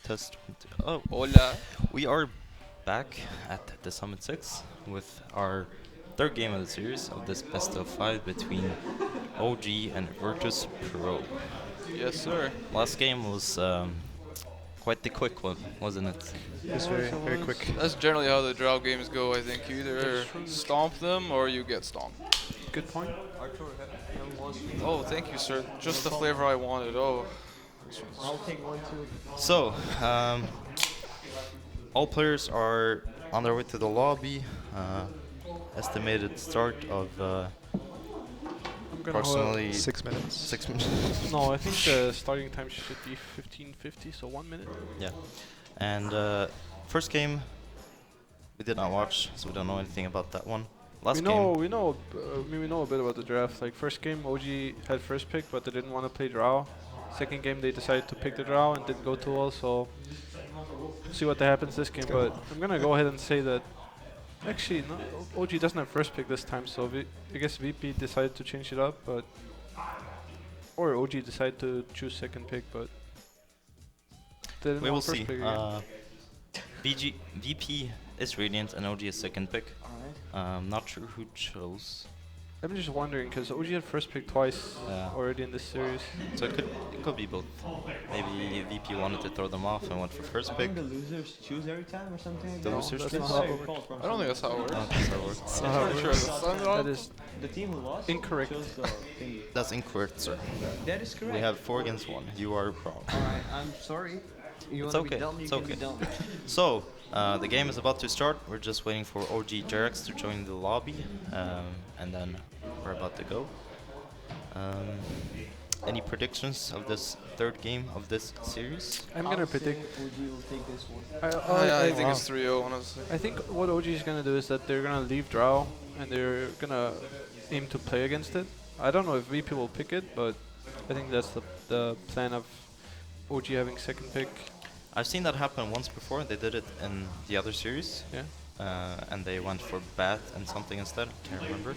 Test. Oh, Hola. we are back at the Summit 6 with our third game of the series of this best of 5 between OG and virtus.pro. Yes, sir. Last game was quite the quick one, wasn't it? It's very, very quick. That's generally how the draw games go, I think. You either stomp them or you get stomped. Good point. Oh, thank you, sir. Just the flavor I wanted. Oh. I'll take one too. So, all players are on their way to the lobby. Estimated start of I'm gonna approximately 6 minutes. 6 minutes. No, I think the starting time should be 15:50, so 1 minute. Yeah. And first game, we did not watch, so we don't know anything about that one. Last game, we know a bit about the draft. Like first game, OG had first pick, but they didn't want to play draw. Second game, they decided to pick the draw and didn't go too well. So see what happens this game. But I'm gonna go ahead and say that actually, no, OG doesn't have first pick this time. So I guess VP decided to change it up, but or OG decided to choose second pick, but they didn't we will want first see. pick again. VP is Radiant and OG is second pick. Not sure who chose. I'm just wondering because OG had first pick twice already in this series. So it could be both. Maybe VP wanted to throw them off and went for first I pick. think the losers choose every time or something like The that. losers that's choose? not how it works. I don't think that's how it works. Oh, that's how it works. I'm pretty sure That is The team who lost incorrect. chose the thingy. That's incorrect, sir. That is correct. We have 4 against 1. You are wrong. Alright, I'm sorry. You It's wanna okay, be dumb, you it's can okay. be dumb. So, the game is about to start. We're just waiting for OG Jarex to join the lobby, and then we're about to go. Any predictions of this third game of this series? I'm gonna I'll say predict. OG will take this one. I think it's 3-0, honestly. I think what OG is gonna do is that they're gonna leave draw and they're gonna aim to play against it. I don't know if VP will pick it, but I think that's the plan of OG having second pick. I've seen that happen once before. They did it in the other series, Yeah. and they went for Bat and something instead. Can't remember.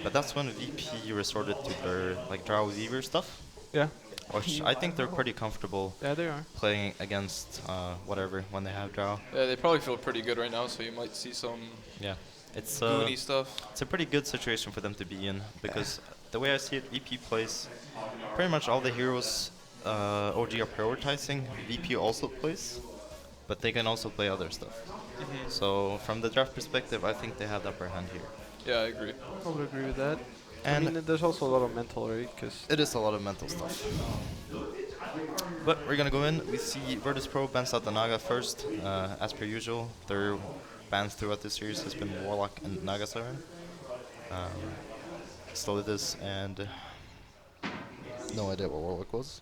But that's when VP resorted to their like draw weaver stuff, Yeah. which I think they're pretty comfortable Yeah, they are. playing against whatever when they have draw. Yeah, they probably feel pretty good right now, so you might see some Yeah, it's goony stuff. it's a pretty good situation for them to be in because the way I see it, VP plays pretty much all the heroes OG are prioritizing. VP also plays, but they can also play other stuff. So from the draft perspective, I think they have the upper hand here. Yeah, I agree. I would agree with that. And I mean, there's also a lot of mental, right? Because it is a lot of mental stuff. But we're gonna go in. We see virtus.pro bans out the Naga first, as per usual. Their bans throughout this series has been Warlock and Naga Siren. Still it is, and no idea what Warlock was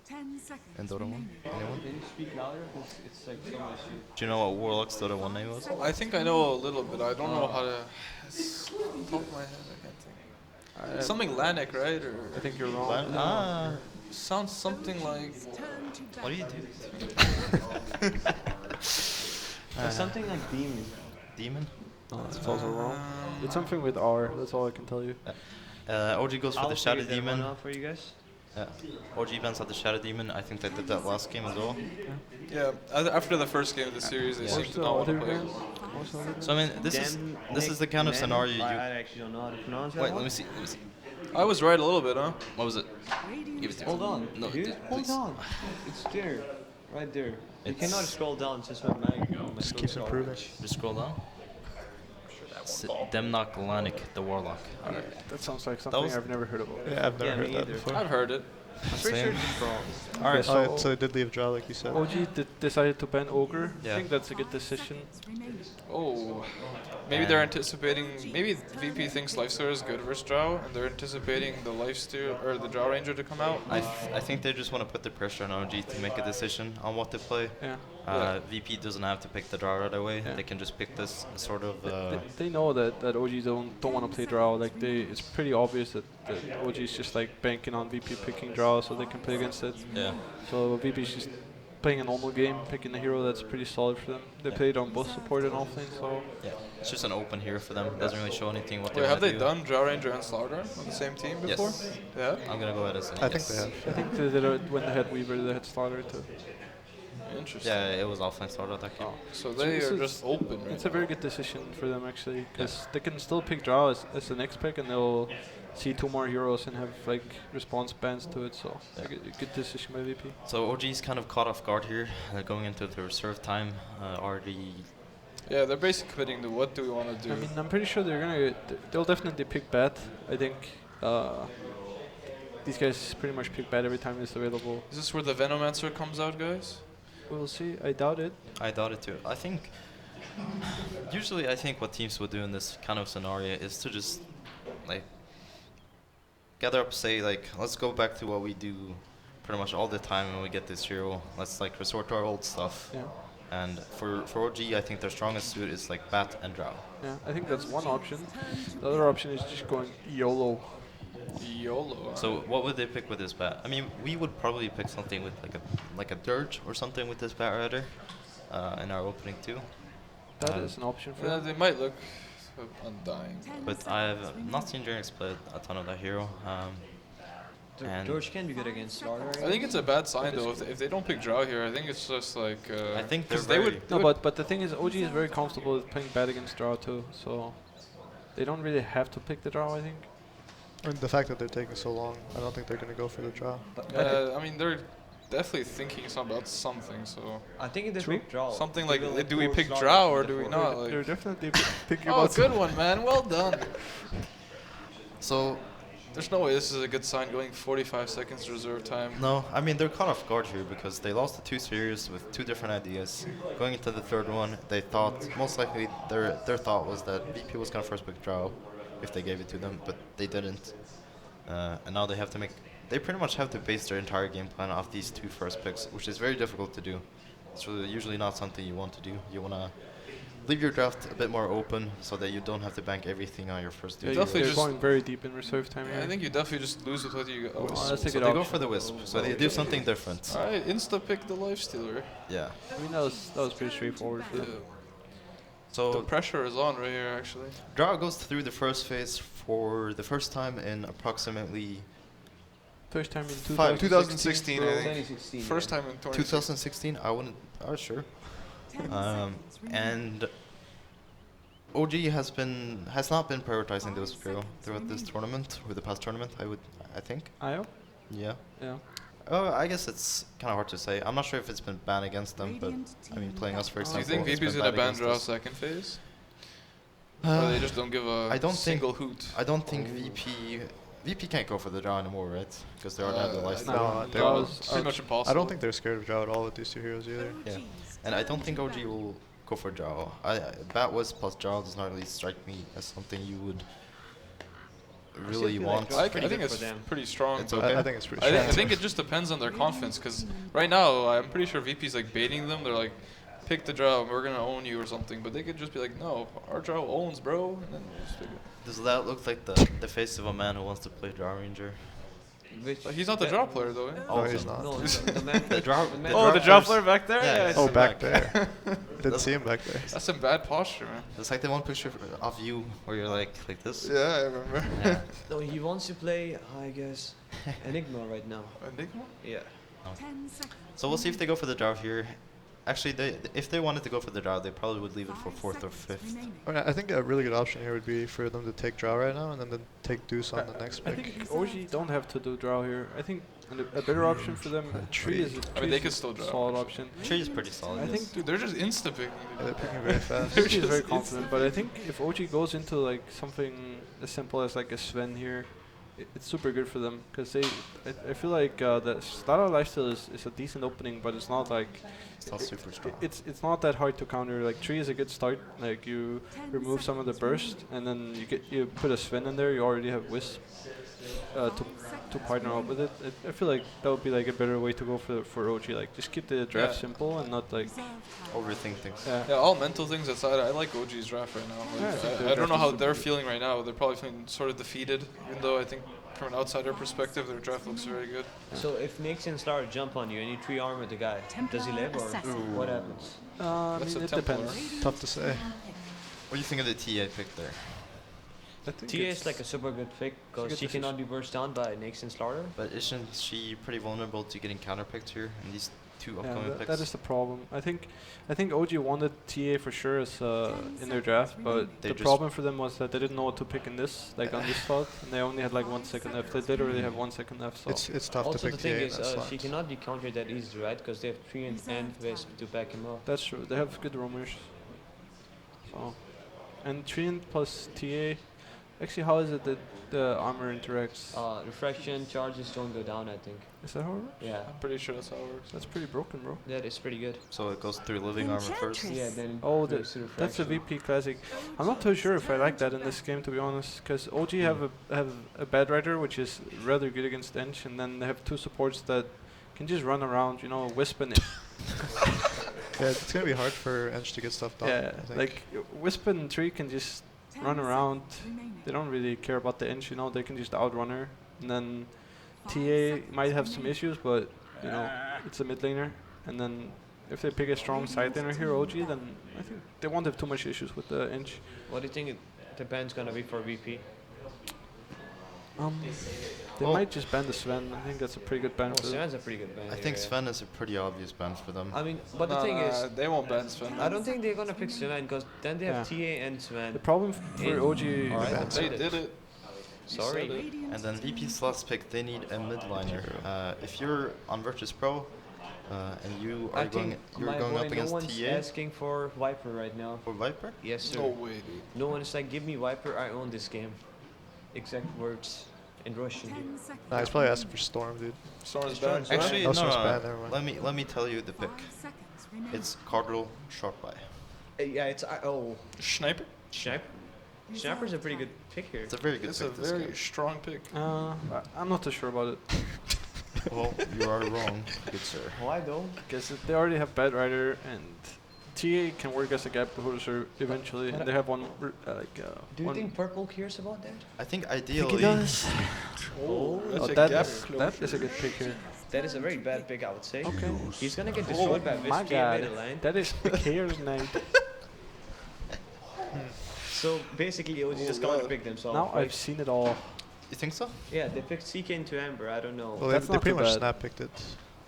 10 seconds. in Dota 1. Anyone? Can you speak louder? Because it's like some issue. Do you know what Warlock's Dota 1 name was? I think I know a little bit. I don't know how to. It's top of my head, I can't think. Something Lanik, right? Or I think you're wrong. sounds something like. Turn to What do you do? Something like demon. Demon? No, it's also wrong. It's something with R. That's all I can tell you. OG goes for I'll the Shadow figure that one Demon. out for you guys. OG bans out the Shadow Demon. I think they did that last game as well. Yeah, after the first game of the series, they Yeah. seem What's to the not want to other play. name? What's the other name? So I mean, this is the kind of scenario you. I actually don't know how to pronounce that Wait, one. let me see. Let me see. I was right a little bit, huh? What was it? Give it to me. Hold on. No, dude. Hold please. on. It's there. Right there. You It's- cannot scroll down, it's just my mic. Just keeps improving. Just scroll down. Demnock Lanik, the Warlock. That sounds like something was- I've never heard about. Yeah, I've never Yeah, me heard that either. before. I've heard it. I'm pretty sure Same. it's wrong. Alright, so- So they did leave draw, like you said. OG decided to ban Ogre. Yeah. I think that's a good decision. remaining. Oh, maybe they're anticipating. Maybe VP thinks Lifesteal is good versus Drow, and they're anticipating the Lifesteal or the Drow Ranger to come out. I think they just want to put the pressure on OG to make a decision on what to play. Yeah. VP doesn't have to pick the draw right away. Yeah. They can just pick this sort of. They know that OG don't want to play draw. Like it's pretty obvious that OG is just like banking on VP picking draw so they can play against it. Yeah. So VP is just playing a normal game, picking a hero that's pretty solid for them. They played on both support and offlane, so Yeah. It's just an open hero for them. It doesn't really show anything what they Wait, have want they to do. done Drow Ranger and Slaughter on the same team before? Yes. Yeah. I'm gonna go ahead as I think they have. I think they did it when they had Weaver, they had Slaughter too. Interesting. Yeah, it was offline Slaughter that game. So So they this are is- just open, right? It's a very good decision for them actually, because they can still pick Drow as the next pick, and they'll see 2 more heroes and have like response bans to it. So a good decision by VP. So OG's kind of caught off guard here, going into the reserve time. Already, Yeah, they're basically committing to what do we want to do. I mean, I'm pretty sure they'll definitely pick Bat. I think these guys pretty much pick Bat every time it's available. Is this where the Venomancer comes out, guys? We'll see. I doubt it. I doubt it too. I think, usually I think what teams would do in this kind of scenario is to just, like, gather up, say, like, let's go back to what we do pretty much all the time when we get this hero. Let's, like, resort to our old stuff. Yeah. And for OG, I think their strongest suit is, like, Bat and Drow. Yeah, I think that's one option. The other option is just going YOLO. YOLO. So what would they pick with this Bat? I mean, we would probably pick something with, like a Dirge or something with this Bat Rider in our opening too. That is an option for Yeah, them. they might look undying. But I've not seen Jinx play a ton of that hero. And George can be good against Slaughter. I think it's a bad sign though if they don't pick Drow here. I think it's just like. I think they're 'cause they very- would. No, but the thing is, OG is very comfortable with playing bad against Drow too, so they don't really have to pick the Drow, I think. And the fact that they're taking so long, I don't think they're going to go for the draw. I mean, they're definitely thinking about something. So I think if they True. pick Draw. something they like, will do we force pick Slaughter Drow to or the do we forward. not? They're Like, definitely thinking oh, about good one, man. Well done. So There's no way this is a good sign going 45 seconds reserve time. no, I mean they're caught off guard here because they lost the 2 series with 2 different ideas. Going into the third one, they thought most likely their thought was that VP was gonna first pick Drow if they gave it to them, but they didn't. And now they have to they pretty much have to base their entire game plan off these 2 first picks, which is very difficult to do. It's really usually not something you want to do. You wanna leave your draft a bit more open so that you don't have to bank everything on your first 2 Yeah, heroes. definitely they're just- going very deep in reserve time here. I think you definitely just lose with what you got. Oh, that's a So good they go option. for the Wisp, so they do something different. Alright, insta pick the Lifestealer. Yeah. I mean, that was pretty straightforward for Yeah. them. The So pressure is on right here, actually. Drow goes through the first phase for the first time in approximately First time in 2016, I think. 2016. First time in 2016. 2016. I wouldn't. Oh, sure. 10 Um, seconds remaining. and OG has not been prioritizing this hero throughout this tournament or the past tournament. I think. IO? Yeah. Yeah. I guess it's kind of hard to say. I'm not sure if it's been banned against them, but I mean, playing us for Do you example. think it's VP's been gonna banned ban against Drow us. second phase? Uh, Or they just don't give a I don't think- single hoot? I don't think VP can't go for the Drow anymore, right? Because they already have the lifesteal. No, That they was- Pretty much impossible. I don't think they're scared of draw at all with these 2 heroes either. Yeah. And I don't think OG will go for Drow. Bat Wisp plus Drow does not really strike me as something you would really feel like want. Draw's I pretty think good it's for them. pretty strong. It's but okay. I think it's pretty I strong. think it just depends on their confidence. Because right now, I'm pretty sure VP's like baiting them. They're like, pick the Drow, we're gonna own you or something. But they could just be like, no, our Drow owns, bro. And then just pick it. Does that look like the face of a man who wants to play Drow Ranger? Which But he's not the Drow player though. Eh? No, he's not. No, the man. The Drow. man- Oh, the Drow player back there. Yeah, Yeah, it's Oh, in back back. there. Didn't see him back there. that's some bad posture, man. It's like the one picture of you where you're like this. Yeah, I remember. Yeah. No, he wants to play, I guess, Enigma right now. Enigma? Yeah. 10 seconds. So we'll see if they go for the Drow here. Actually, if they wanted to go for the Drow, they probably would leave it for 4th or 5th. I mean, I think a really good option here would be for them to take draw right now and then take Deuce on the next I pick. think OG don't have to do Drow here. I think a better option for them, Tree is I mean, they is could still a Drow. solid option. Tree is pretty solid. I yes. think Dude, they're just insta picking. Yeah, they're picking very fast. OG is just very instant. confident, but I think if OG goes into like something as simple as like a Sven here, it's super good for them because I feel like the Slaughter lifesteal is a decent opening, but it's not like It's not super strong. it's not that hard to counter. Like Tree is a good start. Like you remove some of the burst, and then you put a Sven in there. You already have Wisp to partner up with it. I feel like that would be like a better way to go for OG. Like just keep the draft Yeah. simple and not like Reserve time. Overthink things. Yeah, all mental things aside, I like OG's draft right now. Yeah, I Like, think their I don't know draft how is they're super feeling right now. They're probably feeling sort of defeated, even though I think from an outsider perspective, their draft looks very good. So if Nix and Star jump on you and you 3 armor the guy, does he live or Templar what happens? I That's mean, a it Templar. depends. Tough to say. What do you think of the TA pick there? I think TA it's is like a super good pick because good she cannot be burst down by Nyx and Slaughter. But isn't she pretty vulnerable to getting counterpicked here in these two yeah, upcoming picks? that is the problem. I think OG wanted TA for sure as in their draft, but They the just- problem for them was that they didn't know what to pick in this, like on this slot, and they only had like 1 second left. They literally have 1 second left. So It's tough to Also, pick the thing TA in is, that slot. she cannot be countered that easy, right? Because they have Cr1t and Wisp to back him up. that's true. They have good roamers. So, and Cr1t plus TA. Actually, how is it that the armor interacts? Refraction charges don't go down, I think. Is that how it works? Yeah, I'm pretty sure that's how it works. That's pretty broken, bro. that is pretty good. So it goes through living armor first. Yeah, then Oh, goes to that's a refraction. VP classic. I'm not too sure if I like that in this game, to be honest, because OG have a bad rider which is rather good against Ench, and then they have two supports that can just run around, you know, Wisp and Yeah, it's gonna be hard for Ench to get stuff done. yeah, I think. like Wisp and Tree can just run around. They don't really care about the Ench, you know, they can just outrun her. And then TA might have some issues, but you know, it's a mid laner. And then if they pick a strong side laner here, OG, then I think they won't have too much issues with the Ench. What do you think the band's gonna be for VP? They Well- might just ban the Sven. I think that's a pretty good ban Oh, for them. Sven's a pretty good band. I think yeah. Sven is a pretty obvious ban for them. I mean, but the thing is, they won't ban Sven. I don't think they're gonna pick Sven because then they have Yeah. TA and Sven. The problem for OG, Alright, bans They it. did it. Sorry. And then VP's last pick, they need a mid liner. If you're on virtus.pro and you are I think you're my going boy, up against no one's TA asking for Viper right now. for Viper, Yes, sir. No way, dude. No one is like, give me Viper, I own this game. Exact words in Russian. Nah, he's probably asking for Storm, dude. Storm's Storm's banned. banned. actually Oh, no, Storm's no, bad, no. never mind. Let me tell you the pick. It's Cardinal short by. Yeah, it's oh, Sniper? Sniper. Sniper's a pretty good pick here. It's a very good It's a pick. This very game. strong pick. I'm not too sure about it. Well, you are wrong, good sir. Why though? Because they already have Bad Rider and TA can work as a gap closer eventually, and they have one Do you one. think Purple cares about that? I think I think ideally, he does. Oh, That's Oh, a that gap is closure. a good pick here. that is a very bad pick, I would say. Okay. He's gonna get destroyed by My Wisp in God, middle lane. that is the care night. So basically, OG just God. gonna pick themselves. Now right? I've seen it all. you think so? Yeah, they picked CK into Amber. I don't know. Well, That's they not pretty too much bad. snap picked it.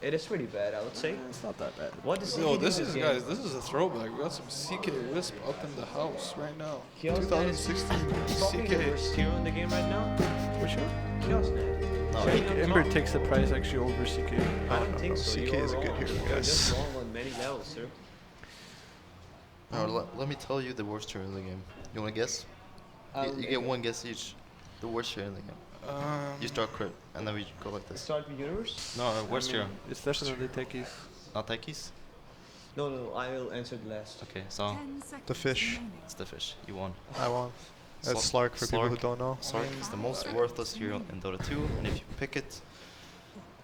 It is pretty bad, I would say. It's not that bad. What does CK Yo, do this in is game? guys. This is a throwback. We got some CK Wisp up in the house right now. Chaos Knight is 2016 probably the CK. worst hero in the game right now. For sure. Chaos Knight. No, I Shutting think up Ember top. takes the prize actually over CK. I don't think so. CK You're is a good wrong. hero, You're guys. just wrong on many levels, sir. let me tell you the worst hero in the game. You wanna guess? You get one guess each. The worst hero in the game. You start crit, and then we go like this. Start with universe? No, worst hero. It's definitely techies. Not techies? No, I will answer the last. Okay, so The fish. it's the fish. You won. I won. That's Slark for people who don't know. Sark is the most worthless hero in Dota 2, and if you pick it,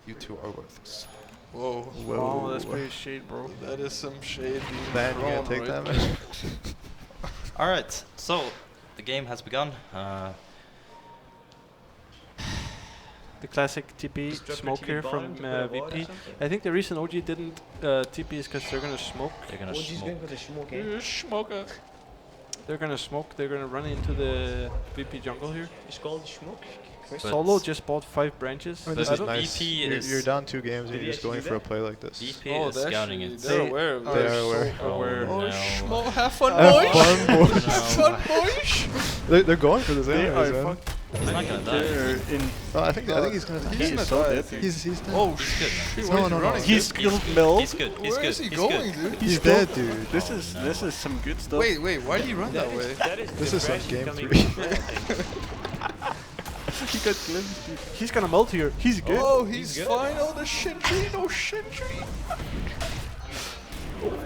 you two are worthless. Whoa. Wow, that's pretty shade, bro. That is some shade. being Man, you thrown gonna take right that, there. man? Alright, so the game has begun. The classic TP Destructor smoke TP here bottom from to put a ward or VP. something? I think the reason OG didn't TP is because they're gonna smoke. They're gonna OG's going smoke. for the smoke, eh? Smoker. They're gonna smoke. They're gonna run into the VP jungle here. It's called smoke. But Solo just bought 5 branches. I mean, But this I is don't- nice. VP You're, is- you're down 2 games Did and he you're just actually going do for a that? play like this. VP Oh, is scouting it. they're They- aware of They that. are aware. So aware. Oh, no. schmo, have fun, Have boys. fun, boys. Have fun, boys. They're going for this They anyways, are man. fucked. He's not gonna die. They're in. Oh, I think he's gonna die. He's He's gonna so die, I dead. think. He's dead. Oh, He's shit. good, man. No, no, no. He's killed Mill. He's good. He's Where good. is he He's going, good. dude? He's dead, dude. This is some good stuff. Wait, why did he run that way? That is This is some depression game coming 3. from that, I think. He got glimpsed. He's gonna melt here. He's good. Oh, he's good. fine. Oh, the Shintry, no Shintry.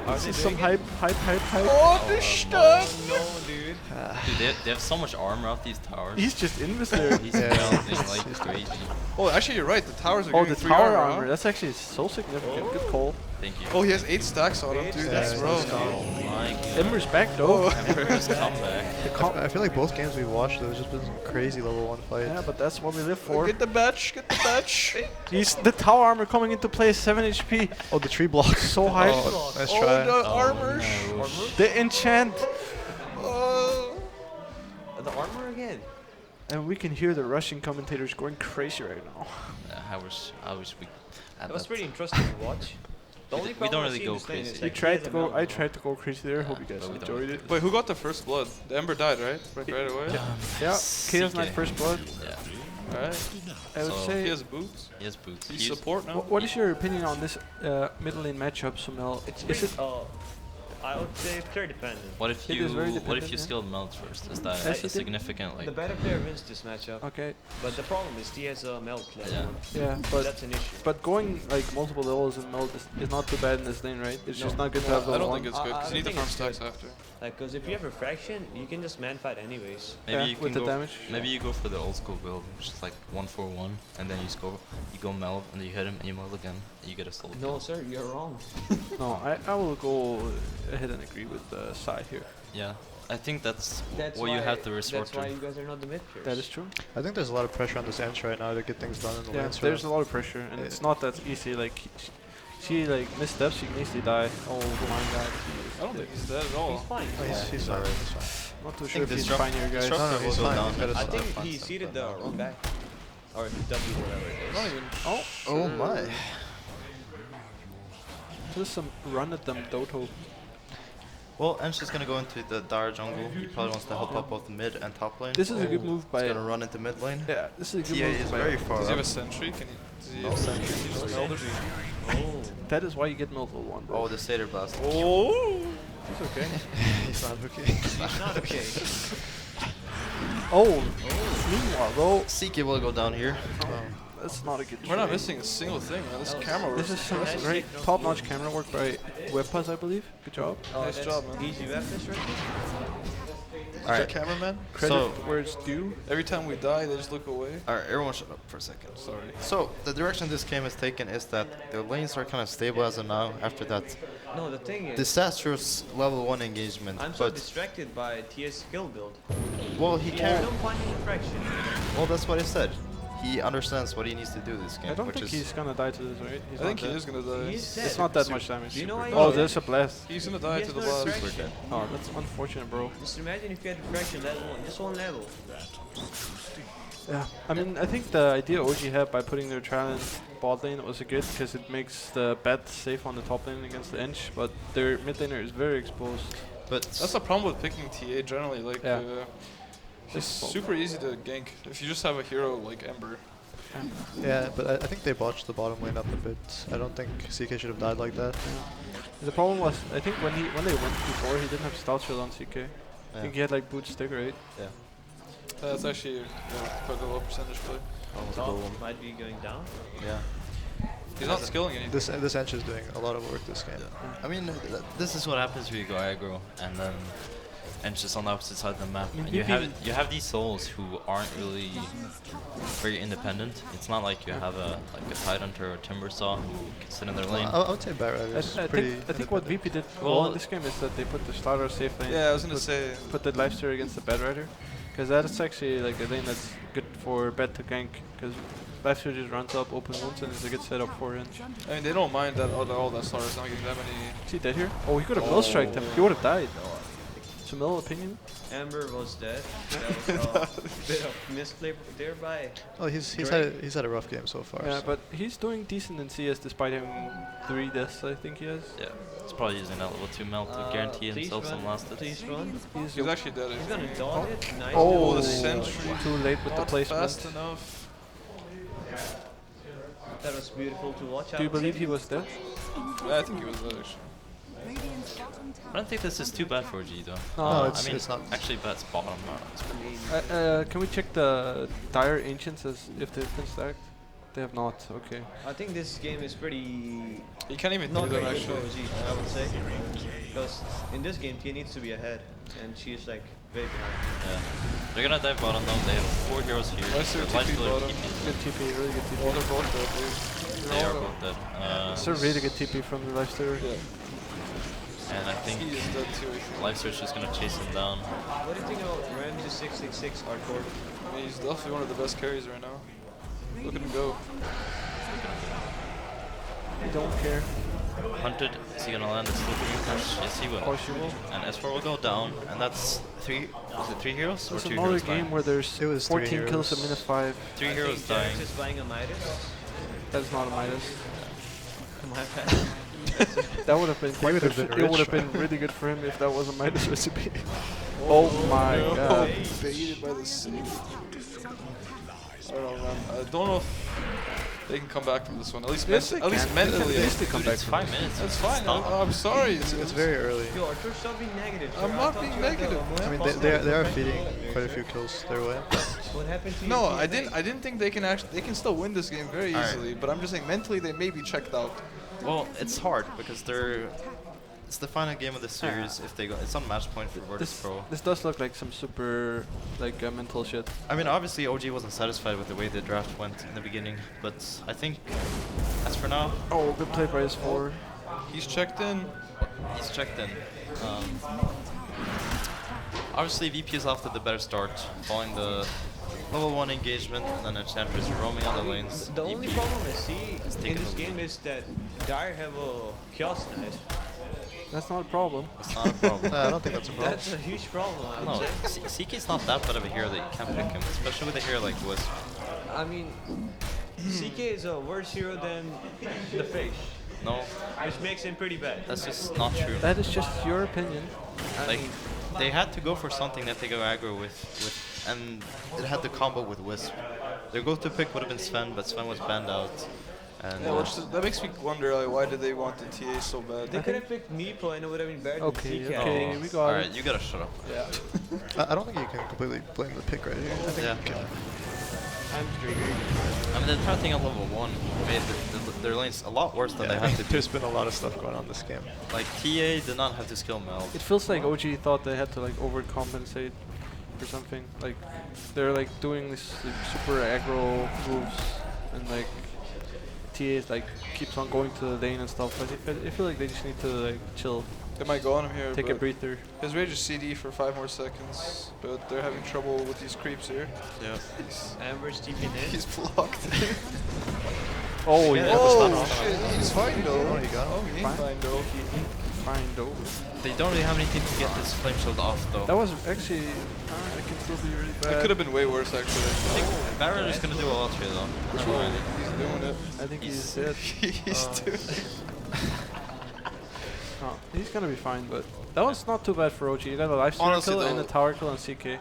This is some hype. Oh, the stun. No, dude. Dude, they have so much armor off these towers. He's just in this there. He's Yeah. melting like crazy. Oh, actually, you're right. The towers are Oh, getting the 3 tower armor. armor. Huh? That's actually so significant. Good call. Thank you. Oh, he has 8 stacks on him, Eight dude. stacks. That's Yeah, rough. Oh my god. Ember's back though. Ember's comeback. The I feel like both games we've watched, there's just been some crazy level 1 fights. Yeah, but that's what we live for. Get the batch. Get the batch. He's the tower armor coming into play. 7 HP. Oh, the tree block. So high. Oh, nice Oh, try. the Oh, armor. no. The enchant. Oh, again. And we can hear the Russian commentators going crazy right now. I wish we had That was that. pretty interesting to watch. The only we don't problem I really see in go this lane is crazy. We like tried he to has a go. I meltdown. tried to go crazy there. Hope you Yeah, guys but we don't enjoyed really it. do Wait, who got the first blood? The Ember died, right? Right away? Yeah, Chaos CK. Knight first blood. Yeah, Alright. I would So- say. He has boots. he has boots. He's He's- support now. What is your opinion on this middle lane matchup, Sumail? It's Is it? I would say player dependent. What if It you is very what if dependent, you yeah. skill melt first? Is that Yes, it is. significant? Like The better player wins this matchup. Okay. But the problem is he has a melt level. Yeah. Yeah, So but that's an issue. but going like multiple levels in meld is not too bad in this lane, right? It's just No. not good to have I level don't one. think it's good I because you need to think farm it's stacks good. after. Like, cause if you have refraction, you can just man fight anyways. maybe Yeah, you can with the go damage. maybe you go for the old school build, which is like 1-4-1, and then you go meld, and then you hit him, and you meld again, and you get a solo. No, sir, you're wrong. No, I will go ahead and agree with the side here. Yeah, I think that's, That's what why, you have to resort That's why to. you guys are not the mid players. That is true. I think there's a lot of pressure on this Ench right now to get things done in the Yeah, lanes. there's a lot of pressure, and it's not that easy. Like, she like missteps, she can easily die. Oh my god. I don't think he's dead at He's all. fine. Oh, he's fine. alright. He's fine. Not too I sure think if he's disrupt- fine here, guys. disrupt- No, will he's go fine. down. He's got I a think fine he step, seeded but the no. wrong guy. Or W, whatever it is. Not even. Oh, Oh my. just some run at them, Doto. Well, Ench is gonna go into the Dire jungle. He probably wants to help out both mid and top lane. This is a good move He's by. gonna run into mid lane. Yeah, this is a good TA move is by. very far Does he have up. a sentry? Can he? Does he No have sentry. He just No melded. Oh. That is why you get meld level 1, bro. Oh, the Satyr Blast. Oh! It's okay. He's not hooking. He's not okay. Oh, meanwhile, though, CK will go down here. that's not a good We're not trade. missing a single thing, man. This That was- camera works. This is some great top-notch camera work by Webpass, I believe. Good job. Nice that's job, man. Easy weapons right Alright, Cameraman. Credit So- where it's due. Every time we die, they just look away. alright, everyone shut up for a second. Sorry. So, the direction this game has taken is that the lanes are kind of stable as of now after that there. No, the thing is, disastrous level 1 engagement. I'm so But, distracted by TS skill build. well, he I can't. don't find any refraction. Well, that's what he said. He understands what he needs to do this game, I don't which think is he's gonna die to this, right? He's I think not he dead. is gonna die. He's dead. It's not that much damage. Do you know why Oh, he's there's a blast. He's gonna He die has to the no blast. refraction. Oh, that's unfortunate, bro. Just imagine if you had refraction level 1, just one level. Yeah, I mean, I think the idea OG had by putting their trial in bot lane was good because it makes the bat safe on the top lane against the Ench, but their mid laner is very exposed. But That's the problem with picking TA generally. Like, Yeah. it's super easy to gank if you just have a hero like Ember. Yeah, but I think they botched the bottom lane up a bit. I don't think CK should have died like that. The problem was, I think when they went before, he didn't have stealth shield on CK. I yeah. think he had like boot stick, right? That's actually quite a low percentage play. Almost a Top goal. might be going down. Yeah. He's not skilling anything. This Ench is doing a lot of work this game. I mean, this is what happens when you go aggro, and then Ench is on the opposite side of the map. mean, And you BP have these souls who aren't really very independent. It's not like you have a Tidehunter or Timbersaw who can sit in their lane. I would say Barrett is pretty. I think what VP did well in this game is that they put the Slaughter safe lane. Yeah, I was gonna put, say. put the Lifesteal against the Bad Rider, because that's actually like a lane that's good for Bad to gank, because Lifesteal just runs up, open wounds, and it's a good setup for Ench. I mean, they don't mind that all that Slaughter's not getting that many. Is he dead here? Oh, he could have mill striked him. He would have died. Sumail opinion? Ember was dead. That was a bit of misplay there by. Oh, he's had a rough game so far. Yeah, so. but he's doing decent in CS despite having 3 deaths, I think he has. Yeah, he's probably using that level 2 melt to guarantee Please himself some run, last hits. Please run. He's actually dead. I He's gonna think. dodge it. Nice. Oh, the sentry. Too late with the Not placement. fast enough. That was beautiful to watch. Do you believe he was dead? Yeah, I think he was dead actually. Radiant's bottom tower I don't think this is too bad for G though. No, No, it's not. Actually, Bat's bottom. It's pretty Can we check the Dire Ancients as if they've been stacked? They have not, okay. I think this game is pretty You can't even not do them very good for actually. OG, I would say. Because in this game, Tia needs to be ahead, and she's like very behind. Yeah. They're gonna dive bottom though. They have 4 heroes here. Why is there Their TP lifesteal are bottom? TP. Good TP, really good Oh, TP. they're both dead, dude. They are both dead. It's a really good TP from the Lifestealer. Yeah. And I think He is dead too, I think. Lifesteal's just gonna chase him down. What do you think about Ram to 666 hardcore? I mean, he's definitely one of the best carries right now. Look at him go. I don't care. hunted. Is he gonna land a sleeping punch? Yes, he will. Of course you will. And S4 will go down, and that's three. Was it 3 heroes or It's 2 another heroes game dying? where there's It was 3 14 kills at heroes. minute 5. 3 I heroes think dying. Jax is buying a Midas. That's not a Midas. My bad. That would have been quite would good. have been It would rich. have been really good for him if that was a Midas recipe. Oh my god. Baited by the safe. I don't know, man. I don't know if they can come back from this one. At least, Yes, they at least can. mentally. At least they come Dude, back it's from 5 this. minutes. That's fine. Stop. I'm sorry. It's very early. Yo, Arthur, stop being negative. I'm sir. not I thought being you had the negative, most I mean, positive they are perspective. feeding quite a few kills their way. What happened to you? No, in I TNA? didn't think they can actually. They can still win this game very Alright. easily. But I'm just saying mentally they may be checked out. Well, it's hard because it's the final game of the series. If they go, it's on match point for virtus.pro. This does look like some super like mental shit. I mean, obviously OG wasn't satisfied with the way the draft went in the beginning, but I think as for now, Oh, good play by S4. He's checked in. he's checked in. Obviously, VP is off to the better start, following the level 1 engagement, and then Enchantress roaming on the lanes. The only VP problem I see in taking this the game lead. is that Dire have a Chaos Knight. That's not a problem. That's not a problem. I don't think that's a problem. That's a huge problem, I would No, say. CK's not that bad of a hero that you can't pick him, especially with a hero like Wisp. I mean, CK is a worse hero than the Fish, No, which makes him pretty bad. that's just not true. That is just your opinion. Like, they had to go for something that they go aggro with, and it had to combo with Wisp. Their go-to pick would have been Sven, but Sven was banned out. And Yeah, that makes me wonder like, why did they want the TA so bad? They could have picked Meepo and it would have been better Okay, than CK. okay, we got Alright, it. you gotta shut up. Yeah. I don't think you can completely blame the pick right here. I think Yeah. you can. I'm triggered. I mean, the trapping at level 1 made their lanes a lot worse than they had to be. There's been a lot of stuff going on this game. Like, TA did not have to skill meld. It feels like OG thought they had to like overcompensate for something. Like they're like doing this like, super aggro moves, and like TA like keeps on going to the lane and stuff. I feel like they just need to like chill, They might go on him here. take a but breather. his rage is CD for 5 more seconds, but they're having trouble with these creeps here. Yeah. Amber's TP'd in. He's blocked. Oh Yeah, yeah, Oh shit, he's fine though. Oh, you got him. Oh, he ain't fine though. fine though. They don't really have anything to get this flame shield off, though. That was actually it can still be really bad. It could have been way worse actually. I think Baron is gonna do a lot here, though. Which one? He's doing it. I think he's He's- dead. He's doing it. No, he's gonna be fine, but that was not too bad for OG. You got a life Honestly, kill and a though- tower kill on CK.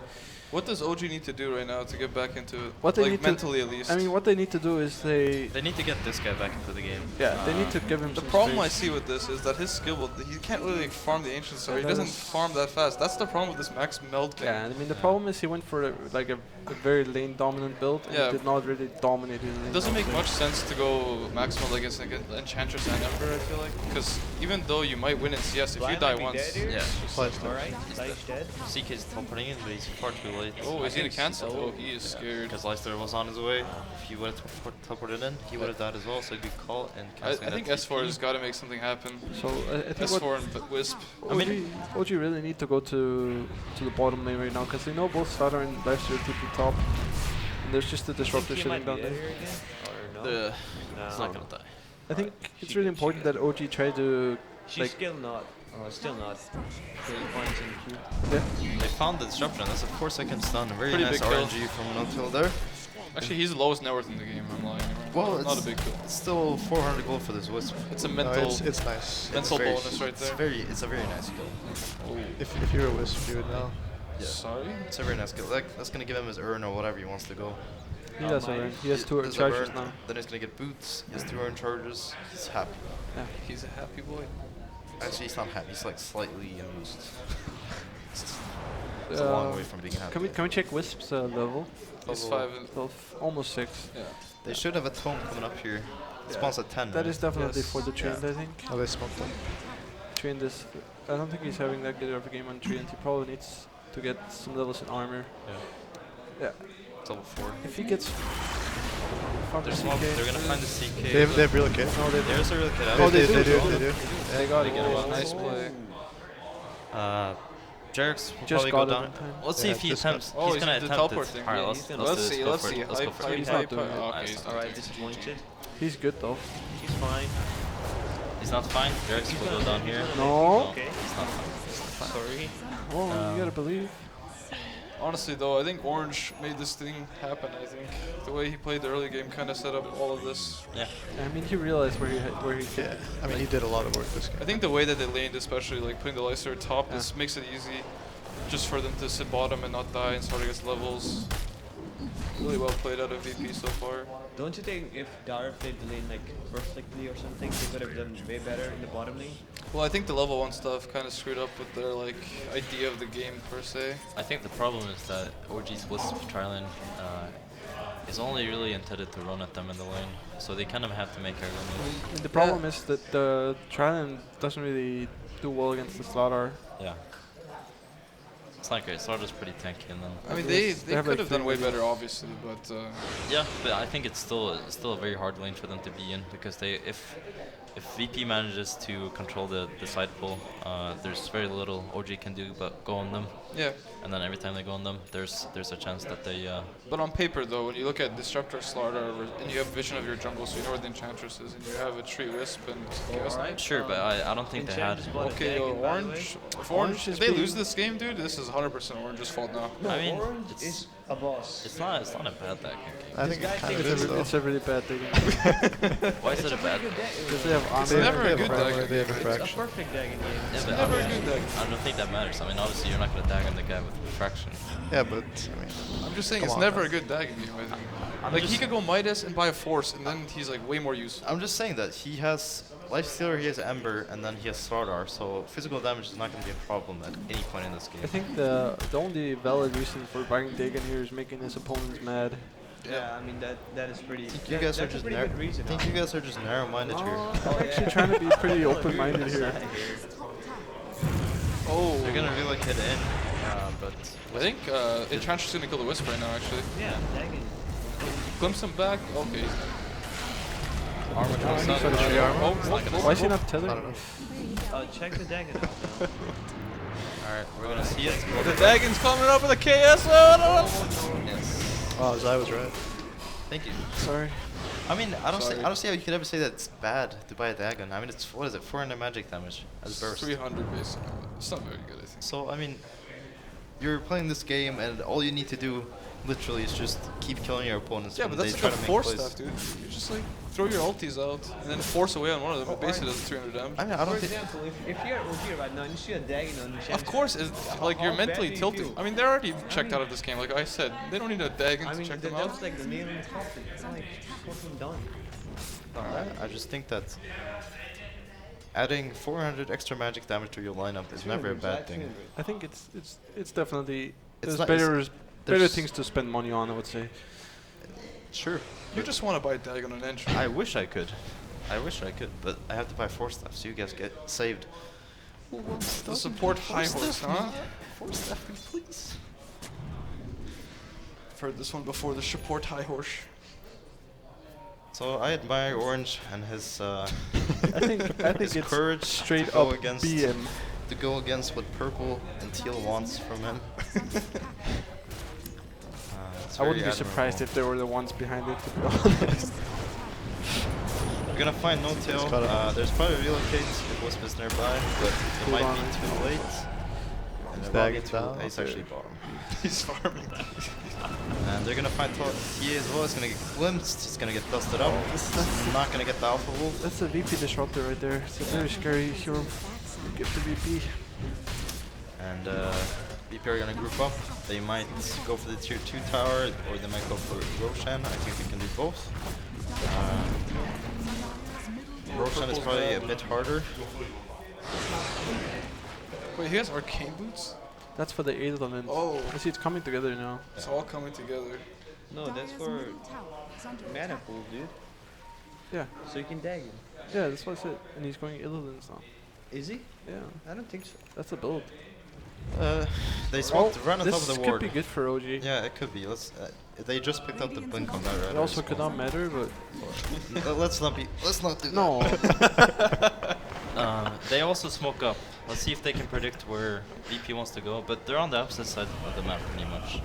What does OG need to do right now to get back into it? What they like need mentally to, at least. I mean, what they need to do is they They need to get this guy back into the game. they need to give him the some problem I space. see with this is that his skill, he can't really like, farm the ancients, so Yeah, he that doesn't is- farm that fast. That's the problem with this max meld thing. Yeah, I mean the problem is he went for like a very lane dominant build and Yeah. he did not really dominate his lane. It doesn't make lane. much sense to go maximal against like Enchantress and Ember, I feel like. Because even though you might win in CS, if you Blind die might be once... dead here. Yeah. Alright, Light's dead. CK's teleporting in, but he's far too late. Oh, is he gonna think cancel? so. Oh, he is scared. Because Leicester was on his way. If he would have teleported in, he would have died as well, so good call and I canceling think that S4 TP. has got to make something happen. So I think what S4 and Wisp. OG, OG really need to go to the bottom lane right now because they know both Starter and Lifesteal are TP top. And there's just a disruptor Think he sitting might down be dead there. here again? Or no? The, he's not gonna die. I think it's really She important got- that OG try to She's like still not. Still not. Getting points in the queue. yeah. They found the disruption. That's a 4-second stun. Very Pretty nice big kill. RNG from Nuntil there. Actually, he's the lowest net worth in the game, I'm lying. Well, not it's, a big kill. it's still 400 gold for this Wisp. It's a No, mental... it's nice. mental very- bonus right there. It's a very nice kill. If you're a Wisp, you would know. Yeah. Sorry? It's a very nice kill. Like, that's gonna give him his urn or whatever he wants to go. He does mine. already. He has two Does a charges urn, now. Then he's gonna get boots. He has 2 urn charges. He's happy. He's a happy boy. Actually, he's not happy. He's like slightly amused. It's a long way from being happy. Can we check Wisp's level? He's Level- 5 and... 12, almost 6. Yeah. They should have a tome coming up here. It spawns at 10. That right? is definitely Yes. for the Cr1t, I think. Oh, they smoked them. Cr1t is. I don't think he's having that good of a game on Cr1t. He probably needs to get some levels in armor. Yeah. It's level 4. If he gets. Found the They're, small, they're CK. gonna find the CK. They have real kit. No, they There's a real kid out. Oh, they do. They do. They got it. Oh, nice play. Jarex will Just probably go got it down. in time. Let's see Yeah, if he just attempts. Oh, he's he's gonna the attempt teleport it. thing. Alright, Yeah, let's, he's let's, gonna- do Let's this. see, Go let's for it. see. Let's go for He's it. not doing it. Okay, Nice. he's Alright, disappointed. He's good though. He's fine. He's He's not fine. Jerks will go down here. No. Okay. He's not fine. Sorry. Oh, you gotta believe. Honestly, though, I think Orange made this thing happen. I think the way he played the early game kind of set up all of this. Yeah. I mean, he realized where he Yeah, I mean, he did a lot of work this game. I think the way that they laned, especially like putting the Lycer top, this makes it easy just for them to sit bottom and not die and start against levels. Really well played out of VP so far. Don't you think if Dara played the lane like perfectly or something, they could have done way better in the bottom lane? Well, I think the level 1 stuff kind of screwed up with their like idea of the game per se. I think the problem is that OG's Wisp Trilane is only really intended to run at them in the lane, so they kind of have to make early moves. And the problem is that the Trident doesn't really do well against the Slaughter. Yeah. It's not great. Slaughter's pretty tanky, and then I mean, They they have, could like, have done way 3 better, obviously, but yeah, but I think it's still a very hard lane for them to be in, because if VP manages to control the side pull, there's very little OG can do but go on them, yeah. and then every time they go on them, there's a chance that they But on paper, though, when you look at Disruptor, Slaughter, and you have vision of your jungle, so you know where the Enchantress is, and you have a Tree Wisp and Chaos Knight. sure, but I don't think they had. Enchantress bought a Okay, Dagon, by the way. Orange. If Orange, if they lose this game, dude, this is 100% Orange's fault now. No, I mean, Orange it's- is a boss. It's not a bad deck. I think guy it kind of thinks is, though. It's a really bad thing. Why is it a bad? Because they have It's armor. never a good Armor, deck. They have It's a infraction. perfect Dagon game. Yeah, but never a obviously- good deck. I don't think that matters. I mean, obviously you're not gonna tag on the guy with refraction. Yeah, but I mean, I'm just saying Come it's on, never man. a good deck game. I think. Like he could go Midas and buy a Force, and then he's like way more useful. I'm just saying that he has Lifestealer, he has Ember, and then he has Slardar, so physical damage is not going to be a problem at any point in this game. I think the only valid reason for buying Dagon here is making his opponents mad. Yeah, I mean that is pretty. I think you guys are that's a just pretty good reason. I think you guys are just narrow-minded here. I'm actually trying to be pretty open-minded here. Oh, They're gonna really hit in, but I think Enchantress is gonna kill the Wisp right now. Actually, Yeah, Dagon. glimpse him back. Okay. armor comes he's up. got a tree armor. Oh, It's not gonna Why is he save. not I tethering? don't know. Check the Dagon out. Alright, we're gonna see it. The Dagon's coming up with a KS. Oh, no. Yes. Oh, Zai was right. Thank you. Sorry. I mean, I don't Sorry. see how you could ever say that it's bad to buy a Dagon. I mean, it's what is it, 400 magic damage as burst. 300 basically. It's not very good, I think. So I mean, you're playing this game, and all you need to do, literally, is just keep killing your opponents. Yeah, when but that's they like try a to make force plays. stuff, dude. You just like throw your ultis out and then force away on one of them. It basically does 300 damage. I mean, I For don't think. example, if you're OG right now and you see a Dagon on the Of course, it's like you're how bad mentally do you tilting. feel? I mean, they're already checked out of this game. Like I said, they don't need a Dagon I to mean, check them that's out. like the nail in the coffin. It's like fucking done. I just think that adding 400 extra magic damage to your lineup is never a bad thing. I think it's definitely there's not- better better there's- things to spend money on. I would say. Sure. You just want to buy a Dagon on entry. I wish I could. I wish I could, but I have to buy 4 stuff, so you guys get saved. The support high horse, huh? 4 stuff, please. I've heard this one before. The support high horse. So I admire Orange and his I think his it's courage straight to go up against BM. to go against what Purple and Teal wants from him. It's I wouldn't very be surprised if they were the ones behind it. To be honest. We're gonna find no tail. cut him. There's probably a relocate if Wisp is nearby, but it Too might long. be too late. And He's it might be bagging too down, late. He's okay. actually bottom. He's farming. And they're gonna find He as well. He's gonna get glimpsed. He's gonna get dusted up. He's not gonna get the alpha wolf. That's a VP disruptor right there. It's a very scary hero. You give the VP. And BP are gonna group up. They might go for the tier 2 tower, or they might go for Roshan. I think they can do both. Roshan is probably a bit harder. Wait, he has arcane boots? That's for the 8 element. Oh. I see it's coming together now. It's all coming together. No, that's for mana pool, dude. Yeah. So you can Dagon. Yeah, that's what I said. And he's going Illidens now. Is he? Yeah. I don't think so. That's the build. They smoked right on top of this the could ward. be good for OG. Yeah, it could be. Let's. They just picked up the blink on that, right? It also could not matter, but Let's not be. Let's not do no. They also smoke up. Let's see if they can predict where VP wants to go. But they're on the opposite side of the map, pretty much.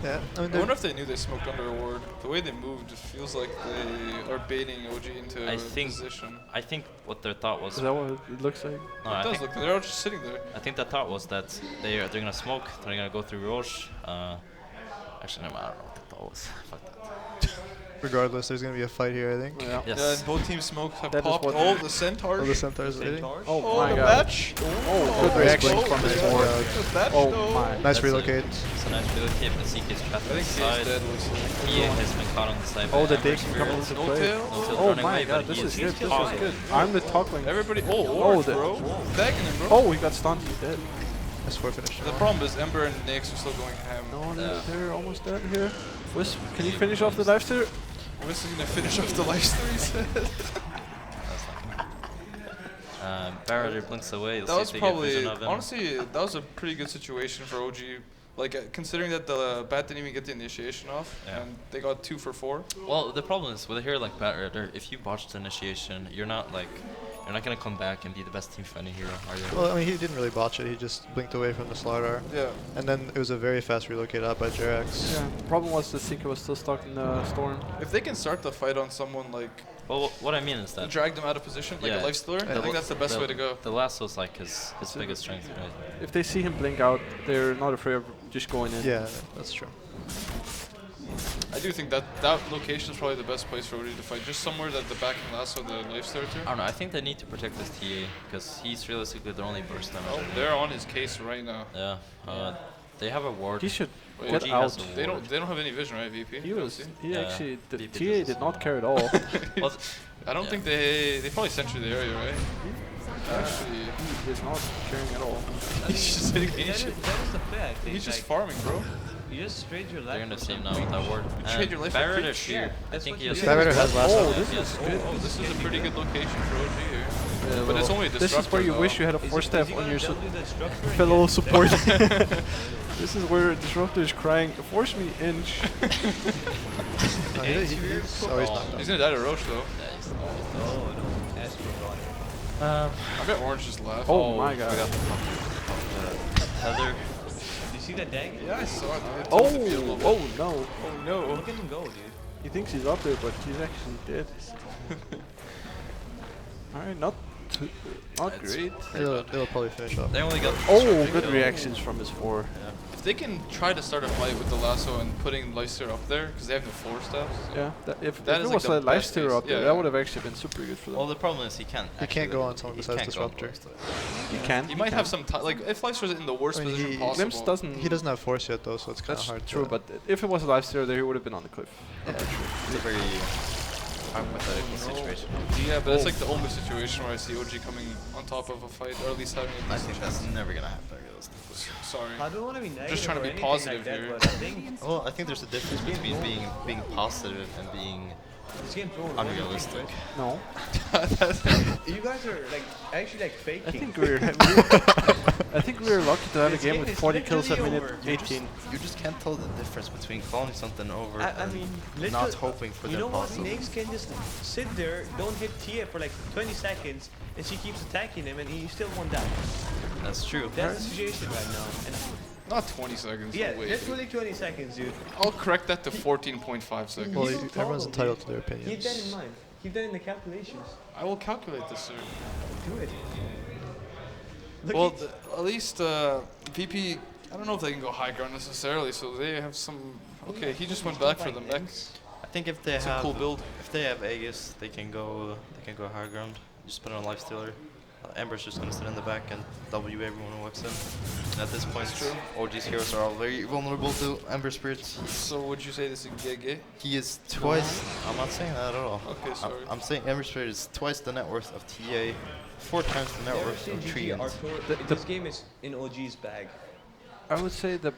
Yeah, I mean, I wonder if they knew they smoked under a ward. The way they moved, it feels like they are baiting OG into I a think position. I think what their thought was. Is that what it looks like? No, It I does think, look. They're all just sitting there. I think the thought was that they're gonna smoke. They're gonna go through Roche. Actually, no, I don't know what the thought was. Fuck that. regardless, there's gonna be a fight here, I think. Yeah. Yes. Yeah, and both teams smoke have That is popped. what Oh, they- the centaurs. Oh, the centaurs are hitting. Centaurs? Oh, Oh, my the god. match. Oh, good nice reaction blink from from his his ward. ward. The match, Oh though. my. Nice That's a- relocate. It's a nice relocate, but CK's trapped I on the think he is side. dead. Looks like. He has been caught on the side. Oh, by the Amber day can come Spirit. into No play. tail. No tail Oh running my away, god, but this he is is good. This caught. is good. I'm the toppling. Everybody. Oh, Oh, wards, the- bro. Bagging him, bro. Oh, he got stunned. He's dead. Nice 4 finish. The problem is Ember and Nyx are still going ham. No, Yeah. they're almost dead here. Wisp, can you finish off the lifesteal? This is gonna finish off the life story. Barrier blinks away. You'll That see was if they get vision probably, of him. honestly, that was a pretty good situation for OG. Like, considering that the bat didn't even get the initiation off, Yeah. and they got 2 for 4. Well, the problem is with a hero like Batter, if you botched the initiation, you're not gonna come back and be the best team fighting hero, are you? Well, I mean, he didn't really botch it. He just blinked away from the slaughter. Yeah. And then it was a very fast relocate out by Jerax. Yeah. Problem was the Seeker was still stuck in the storm. If they can start the fight on someone like, Well, what I mean is that drag them out of position, like Yeah. a life stealer, I think that's the best way to go. The lasso's like his biggest strength, right? If they see him blink out, they're not afraid of just going in. Yeah, that's true. I do think that location is probably the best place for OG to fight. Just somewhere that the back can lasso the life stealer to. I don't know. I think they need to protect this TA because he's realistically their only burst damage. Oh, they're on his case right now. Yeah. They have a ward. He should Wait, get OG out. has a They ward. don't have any vision, right, VP? He was. He Yeah, actually. The VP TA does. did not care at all. Well, I don't Yeah. think they probably sentry the area, right? Actually, He is not caring at all. he's just hitting That is the play, I think. He's just like, farming, bro. you just trade your life. they're in the for same now something. with that ward. trade your life for Barrett creeps? is here. Yeah, I that's think what he you has. do. Barrett has lasso. Oh, this Yes. is good. Oh, this is a pretty good location for OG here. Yeah, But it's well, only a this is disruptor, where you though. wish you had a Is he- force is staff he on gonna your double the disruptor and fellow get- support. This is where Disruptor is crying, force me inch. No, he's always knocked He's out. gonna die to Roche, though. Yeah, he's- Oh, no. Ask for God. I bet Orange just laughed. Oh my god. Forgot the Heather. Did you see that dagger? Yeah, I saw it. Dude. It Oh, tilted me a little bit. oh no. Oh no. Look at him go, dude. He thinks he's up there, but he's actually dead. Alright, not It's great. They'll probably finish off. They only got. Oh, Disruptor good kill. reactions from his 4. If they can try to start a fight with the lasso and putting Lifesteer up there, because they have the 4 staffs. Yeah, if That it is was like a the life best stealer case. up there, Yeah. that would have actually been super good for them. Well, the problem is he can't. He can't go on someone he besides can't go on Disruptor. Force. He can. He might have some time. Like, if Lifesteer's in the worst I mean, position he- possible. Glimpse doesn't. He doesn't have force yet though, so it's kind of That's hard. true, to but if it was a life stealer there, he would have been on the cliff. It's a very hypothetical situation. Yeah, but it's like the only situation where I see OG coming on top of a fight, or at least having a I decent think chance. that's never gonna happen. Realistically. Sorry. I don't want to be negative trying to or be anything positive like that, here. but I think Well, I think there's a difference between being positive and being this game's over. unrealistic. No, You guys are like actually like I faking. think I think we're lucky to have a This game game with is 40 kills at literally minute over. 18. You just can't tell the difference between calling something over I and mean, not literally- hoping for You the know what? impossible. Nyx can just sit there, don't hit Tia for like 20 seconds, and she keeps attacking him, and he still won't die. That's true. That's the situation right now. And Not 20 seconds. yeah, no way. literally 20 seconds, dude. I'll correct that to 14.5 seconds. Well, He you- will everyone's toggle, entitled dude. to their Keep opinions. that in mind. Keep that in the calculations. I will calculate this, sir. Do it. Look Well, at- at least VP, I don't know if they can go high ground necessarily, so they have some. Okay, he just went back for the mech. I think if they It's a have cool build. if they have Aegis, they can go high ground. Just put it on life stealer. Ember's just gonna sit in the back and W everyone who walks in. And at this point, OG's heroes are all very vulnerable to Ember spirits. So would you say this is gay? He is twice. I'm not saying that at all. Okay, sorry. I'm saying Ember spirit is twice the net worth of TA, 4 times the net Never worth seen of GG Cr1t. Artur. This game is in OG's bag. I would say the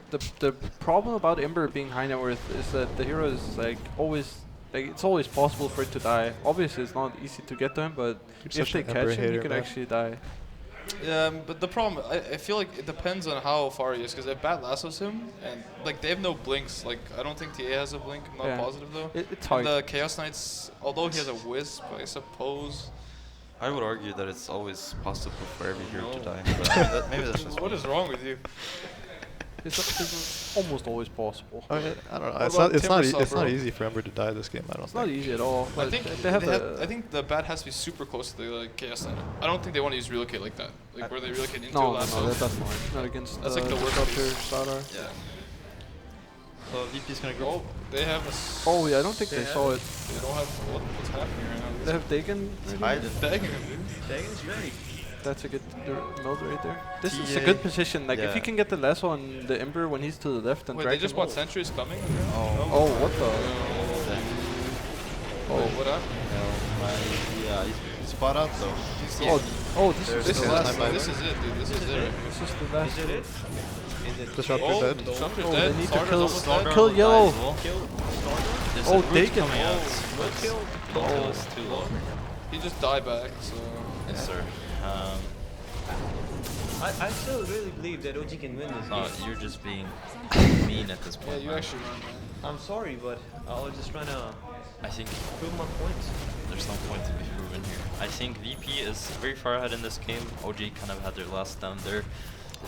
problem about Ember being high net worth is that the hero is like always. Like, it's always possible for it to die. Obviously, it's not easy to get to him, but You're if such they an catch Ember him, he hater, could man. actually die. But the problem, I feel like it depends on how far he is, because if Bat lassos him, and like they have no blinks, like I don't think TA has a blink, I'm not Yeah. positive though. It's And hard. the Chaos Knights, although he has a Wisp, I suppose. I would argue that it's always possible for every hero to die. But maybe that's just What me. is wrong with you? It's almost always possible. I mean, I don't know. What It's not. about It's not. Timbersaw, It's not bro? easy for Ember to die this game. I don't It's not think. easy at all. I But think they have I think the bat has to be super close to the like chaos line. I don't think they want to use relocate like that, like where they relocate into a no, lasso. that's fine. Not against That's like the worst Doctor case. Starter. Yeah. So VP's gonna go. Oh, they have a. S Oh yeah, I don't think they saw it. They don't have what's happening right now. They have Dagon. Hide it. Dagging him, dude. Dagon's ready. That's a good meld right there. This is a TA. good position. Like if Yeah. you can get the lasso on the Ember when he's to the left and Wait, drag they just him bought over. sentries coming? Oh, what the? Wait, what happened? Yeah, he's spot out though. This There's is This the is, no last. time this is it, dude. This is it right here. This is the last. Is it it? Is it Disruptor Oh, dead. Disruptor's Oh, dead. they need to Starter's kill- almost dead. Kill yellow. kill Starter? There's Oh, a root Dagon. coming out. No kill. The kill is too low. He just died back, so. Yes, sir. I still really believe that OG can win this No, game. you're just being mean at this Yeah, point. you man. actually won, man. I'm sorry, but I was just trying to I think prove my points. there's no point to be proven here. I think VP is very far ahead in this game. OG kind of had their last stand there.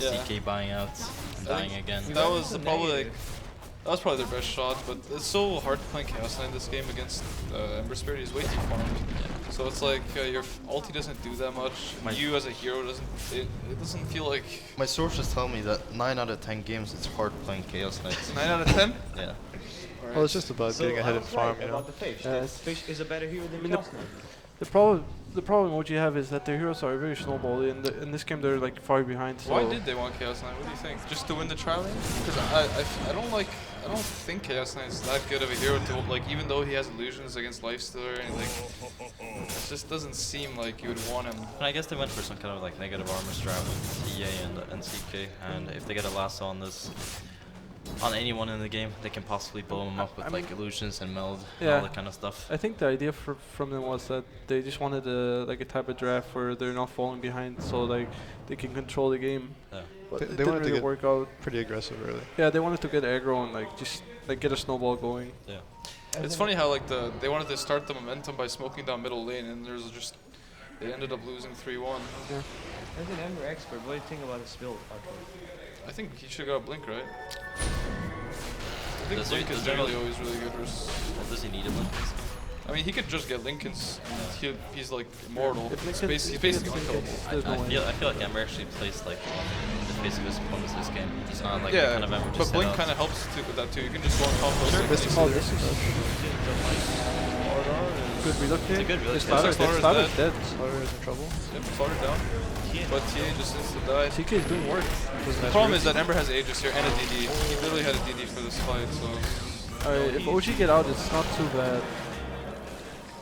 Yeah. CK buying out and dying again. That was It's a probably like, negative. that was probably their best shot, but it's so hard playing Chaos Knight this game against Ember Spirit. He's way too farmed. So it's like your ulti doesn't do that much. You as a hero doesn't. It doesn't feel like My sources tell me that 9 out of 10 games it's hard playing Chaos Knights. 9 out of 10. Yeah. Well, it's just about getting ahead I in was farm, right you know. about the Fish. Yeah, That it's- Fish is a better hero than I mean, Chaos Knight. The problem OG have is that their heroes are very snowbally. In this game, they're like far behind. So Why did they want Chaos Knight? What do you think? Just to win the trial? Because I don't think Chaos Knight is that good of a hero to like. Even though he has illusions against Lifestealer and like, it just doesn't seem like you would want him. And I guess they went for some kind of like negative armor strat with TA and CK, and if they get a lasso on this, on anyone in the game, they can possibly blow them up with I like mean- illusions and meld and Yeah. all that kind of stuff. I think the idea from them was that they just wanted like a type of draft where they're not falling behind, so like they can control the game. Yeah. But They it didn't wanted to really get- work out. Pretty aggressive early. Yeah, they wanted to get aggro and like just like get a snowball going. Yeah. It's funny how like they wanted to start the momentum by smoking down middle lane, and there's just they ended up losing 3-1. Yeah. As an Ember expert, what do you think about his build, Arthur? I think he should have got a blink, right? I think Does he- blink is does he generally not- always really good versus. Well, does he need a link? I mean, he could just get Lincoln's. He's like immortal. If He's, Lincoln- he's if basically Lincoln unkillable. gets- there's no way. I feel like Ember actually plays like the face of his opponents this game. It's not like the Yeah, kind of Ember but just Blink sit kind out. of helps too with that too. You can just go on top of Sure, this is Oh, this is good relocate. It's a good relocate. Starter's Starter's Starter's dead. dead. Slaughter is in trouble. Yep, slaughter down. But TA just insta died. CK is doing work. The problem is that Ember has Aegis here and a DD. He literally had a DD for this fight, so If OG get out, it's not too bad.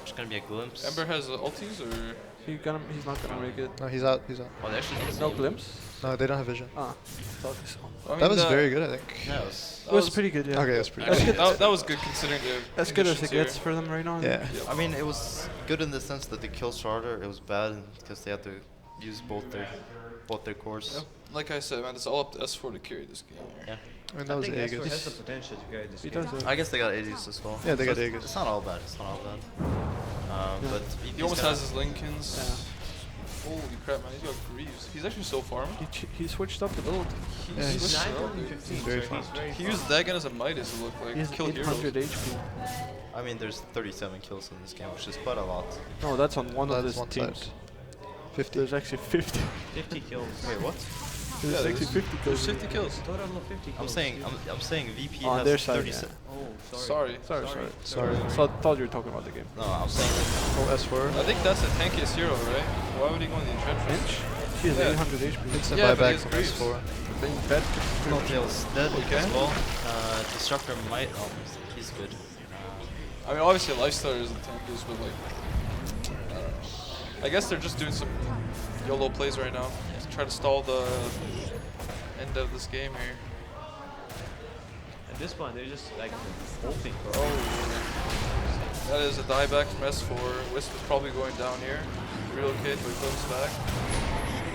Just gonna be a glimpse. Ember has ultis or He's not gonna make it. No, he's out. He's out. Oh, they actually didn't No see him. glimpse. No, they don't have vision. Ah, thought so. I mean, That was the- very good, I think. Yeah, it was- It was pretty good, yeah. Okay, that's pretty Actually, good. that was good considering the As good as it conditions here. gets for them right now. Yeah. I mean, it was good in the sense that they killed Starter. It was bad because they had to use both their cores. Yep. Like I said, man, it's all up to S4 to carry this game. Yeah. I mean, I that was think Esper has Aegis. the potential to carry this He game. does it. I guess they got Aegis as well. Yeah, they got So Aegis. It's not all bad. It's not all bad. Yeah. But He almost has his Lincolns. Holy crap, man, he's got Greaves. He's actually so farmed. He switched up the build. Yeah, He's he's- switched it 9 up, and dude. 15, He's very so fast. he's very He used Dagon as a Midas, it looked like. He has Kill 800 heroes. HP. I mean, there's 37 kills in this game, which is quite a lot. No, that's on one of That's his one teams. side. 50. There's actually 50. 50 kills. Wait, what? There's Yeah, actually 50 There's kills. 50 kills. Total of 50 kills. I'm saying VP On has their side, 37. Oh, Sorry. Sorry. Sorry. So I thought you were talking about the game. No, I'm saying Oh, S4. I think that's the tankiest hero, right? Why would he go in the entrenchment? Finch? She has Yeah. 800 HP. Instant Yeah, but he buyback has from Greaves. S4. Playing bad. Tail's dead Okay. as well. Disruptor might. Oh, he's good. I mean, obviously, Lifestealer is the tankiest, but like, I don't know. I guess they're just doing some YOLO plays right now to try to stall the end of this game here. At this point, they're just like hoping for. Oh, that is a dieback from S4. Wisp is probably going down here. Relocate, but he comes back.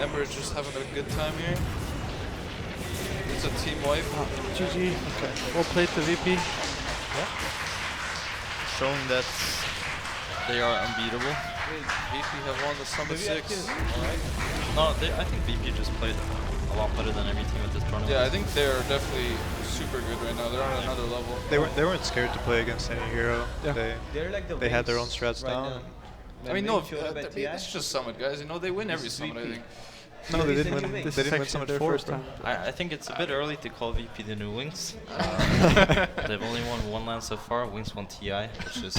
Ember is just having a good time here. It's a team wipe. GG. Well played to VP. Showing that they are unbeatable. VP have won the Summit Maybe I 6. can- No, I think VP just played a lot better than every team at this tournament. Yeah, I think they're definitely super good right now. They're on another level. They weren't scared to play against any hero. Yeah. They're like the They had their own wings strats right down. now. I mean, no, TI. it's just Summit, guys. You know, they win every is Summit, I VP. think. No, they didn't This win. is They didn't win actually Summit their 4. first bro. time. I think it's a bit early to call VP the new Wings. They've only won one LAN so far. Wings won TI, which is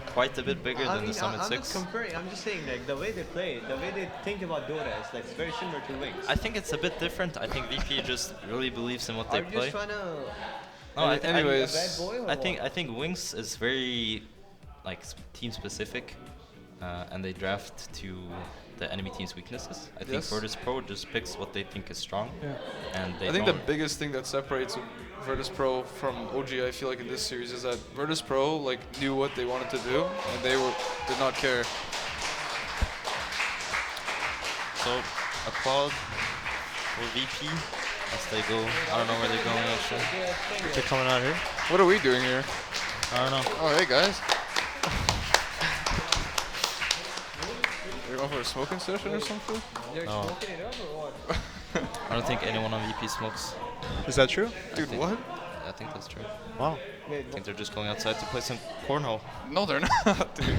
quite a bit bigger than the Summit I'm 6. not comparing. I'm just saying, like, the way they play, the way they think about Dota is like very similar to Wings. I think it's a bit different. I think VP just really believes in what they Are you play. just trying to No, I thi- I- anyways, a bad boy or I think Wings is very like team specific, and they draft to the enemy team's weaknesses. I think Yes. virtus.pro just picks what they think is strong, and they I think the don't- biggest thing that separates virtus.pro from OG, I feel like in this series, is that virtus.pro like knew what they wanted to do, and they did not care. So applaud for VP as they go. I don't know where they're going actually. They're coming out here. What are we doing here? I don't know. Oh, hey guys. You're going for a smoking session or something? they're No. smoking it up or what? I don't think anyone on VP smokes. Is that true? Dude, think- what? I think that's true. Wow. I think they're just going outside to play some cornhole. No, they're not, dude.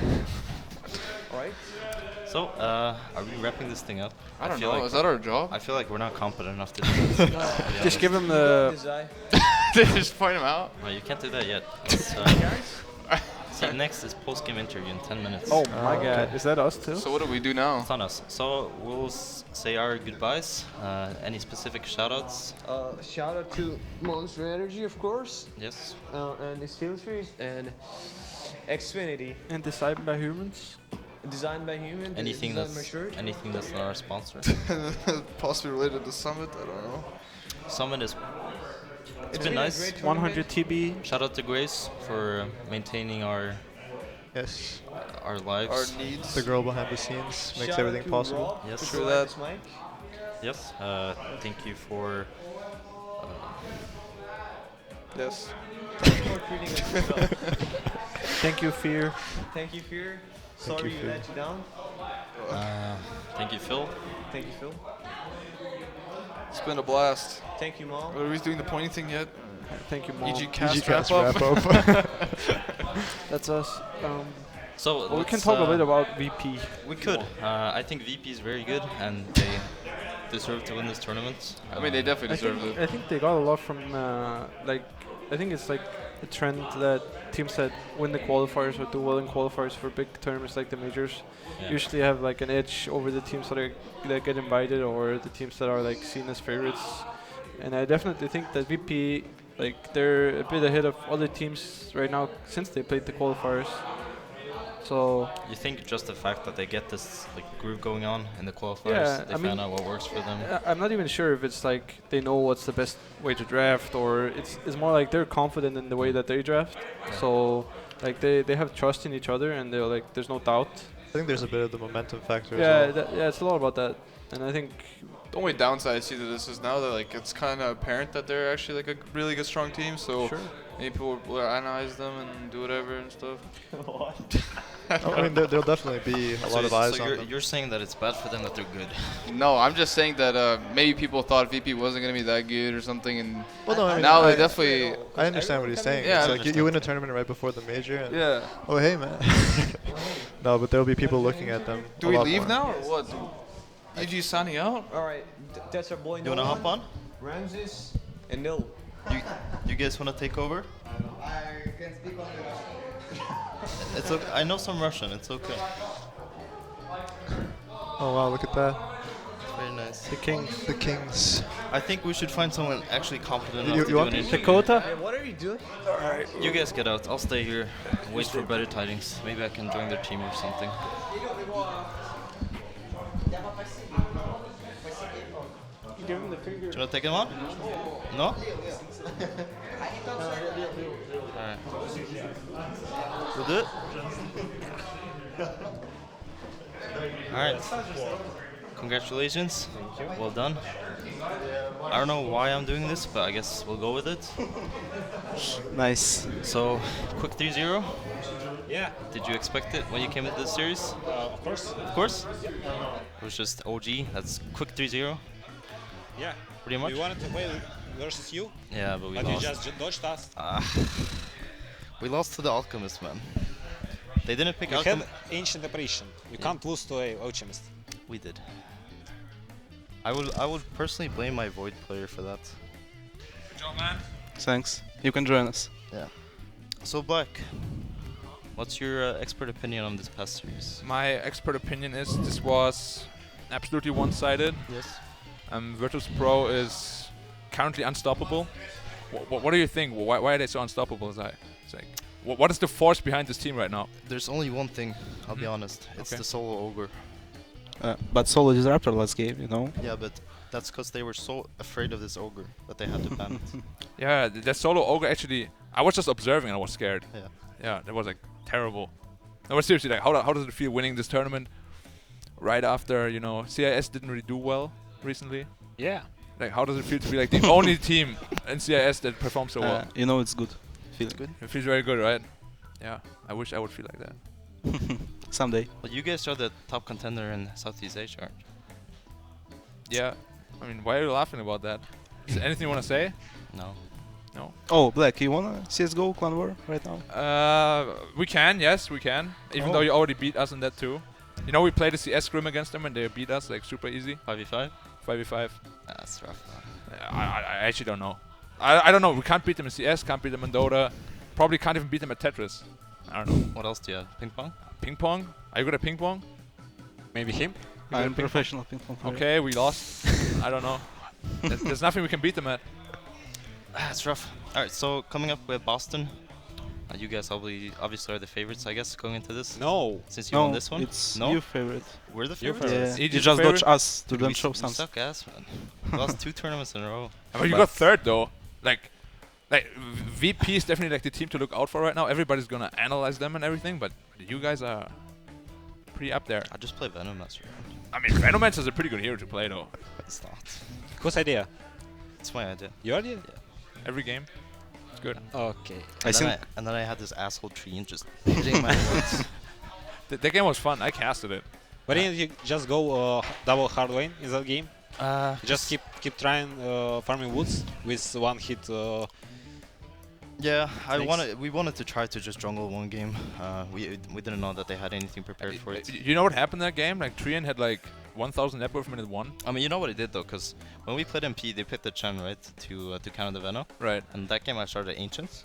Alright. So, are we wrapping this thing up? I don't feel know. like Is that our job? I feel like we're not competent enough to do this. to be Just honest. give him the. Desire. They just point him out. No, you can't do that yet. See, next is post-game interview in 10 minutes. Oh my okay. god, is that us too? So what do we do now? It's on us. So we'll say our goodbyes. Any specific shoutouts? Shout out to Monster Energy, of course, Yes. and Distillery, and Xfinity, And decided by humans. designed by human. Anything designed by that's shirt. anything that's not our sponsor. Possibly related to Summit, I don't know. Summon is. It's been a nice. great 100 TB. Shout out to Grace for maintaining our Yes. lives. Our needs. The girl behind the scenes makes Shout out everything to possible. Rob Yes. for True providing that. this mic. Yes. Thank you for. Yes. For treating us well. Thank you, Fear. Thank you, Fear. Sorry you, you Fear. let you down. Thank you, Phil. Thank you, Phil. It's been a blast. Thank you, Mom. Are we doing the pointing thing yet? Thank you, Mom. EG cast EG wrap cast up? wrap up. That's us. So Well, we can let's, talk a bit about VP. We could. I think VP is very good, and they deserve to win this tournament. I mean, they definitely deserve it. I think they got a lot from like. I think it's like a trend that teams that win the qualifiers or do well in qualifiers for big tournaments like the majors Yeah. usually have like an edge over the teams that get invited or the teams that are like seen as favorites. And I definitely think that VP, like, they're a bit ahead of other teams right now since they played the qualifiers. So You think just the fact that they get this like groove going on in the qualifiers, Yeah, they I find mean, out what works for them. I'm not even sure if it's like they know what's the best way to draft, or it's more like they're confident in the way that they draft. So like they have trust in each other, and they're like there's no doubt. I think there's a bit of the momentum factor as Yeah, well. yeah, it's a lot about that. And I think The only downside I see to this is now that like it's kind of apparent that they're actually like a really good strong team. So sure. maybe people will analyze them and do whatever and stuff. I mean, there'll definitely be a lot of eyes so on you're, them. you're saying that it's bad for them that they're good. No, I'm just saying that maybe people thought VP wasn't gonna be that good or something, and Well, no, I mean, now I, they definitely. I understand what he's saying. Yeah, It's I like you win a tournament right before the major. And Yeah. Oh, hey, man. No, but there'll be people looking at them. Do a we lot leave more. now or what? EG signing out? Alright, that's our boy. You wanna hop on? Ramses and Nil. You guys wanna take over? I can speak only Russian. It's okay. I know some Russian. It's okay. Oh, wow, look at that. Very nice. The Kings. The Kings. I think we should find someone actually competent You- enough to you do want an me? interview. Dakota? Hey, what are you doing? You guys get out. I'll stay here. Wait for better tidings. Maybe I can join their team or something. Do you wanna take him on? No? Alright. We'll do it? Alright. Congratulations. Well done. I don't know why I'm doing this, but I guess we'll go with it. Nice. So, quick 3-0. Yeah, Did you expect it when you came into this series? of course. Of course. It was just OG. That's quick 3-0. Yeah. Pretty much. We wanted to play versus you, Yeah, but we but you lost. just dodged us. We lost to the Alchemist, man. They didn't pick You had Alchemist. ancient apparition. You Yeah. can't lose to a alchemist. We did. I would personally blame my Void player for that. Good job, man. Thanks. You can join us. Yeah. So Black, what's your expert opinion on this past series? My expert opinion is this was absolutely one-sided. Yes. Virtus.pro is currently unstoppable. What do you think? Why are they so unstoppable? It's like, what is the force behind this team right now? There's only one thing, I'll be honest. It's Okay. the solo ogre. But solo disruptor last game, you know. Yeah, but that's because they were so afraid of this ogre that they had to ban it. Yeah, that solo ogre actually. I was just observing and I was scared. Yeah. Yeah, that was like terrible. No, but seriously, like, how does it feel winning this tournament right after CIS didn't really do well recently? Yeah. Like, how does it feel to be like the only team in CIS that performs so well? You know it's good. Feels Good. It feels very good, right? Yeah, I wish I would feel like that. Someday. But you guys are the top contender in Southeast Asia, aren't you? Yeah, I mean, why are you laughing about that? Is there anything you want to say? No. No. Oh, Black, you wanna CS:GO Clan War right now? We can, yes, we can. Even though you already beat us in that too. You know, we played a CS scrim against them and they beat us like super easy. 5v5? 5v5. That's rough. I actually don't know. I don't know. We can't beat them in CS, can't beat them in Dota. Probably can't even beat them at Tetris. I don't know. What else do you have? Ping pong? Ping pong? Are you good at ping pong? Maybe him. I'm professional ping pong player. Okay, we lost. I don't know. There's nothing we can beat them at. That's rough. Alright, so coming up with Boston. You guys obviously are the favorites, I guess, going into this. No. Since you won this one. It's No? your favorite. We're the Your favorites? Yeah. Egypt You just favorite? dodge us to Dude, then we show we something. suck ass, man. We lost 2 tournaments in a row. But you But- got third though. Like VP is definitely like the team to look out for right now. Everybody's gonna analyze them and everything, but you guys are pretty up there. I just play Venom last round. I mean, Venomance is a pretty good hero to play though. It's not. Whose idea? It's my idea. Your idea? Every game, it's good. Okay. And then I had this asshole Cr1t just hitting my words. That game was fun. I casted it. Why didn't you just go double hard lane in that game? Just Just keep trying farming woods with one hit. Yeah, Thanks. we wanted to try to just jungle one game. We didn't know that they had anything prepared for it. You know what happened in that game? Like Cr1t had like 1,000 net worth minute 1. I mean, you know what it did though, because when we played MP, they picked the Chen, right, to counter the Venom. Right. And that game I started at Ancients.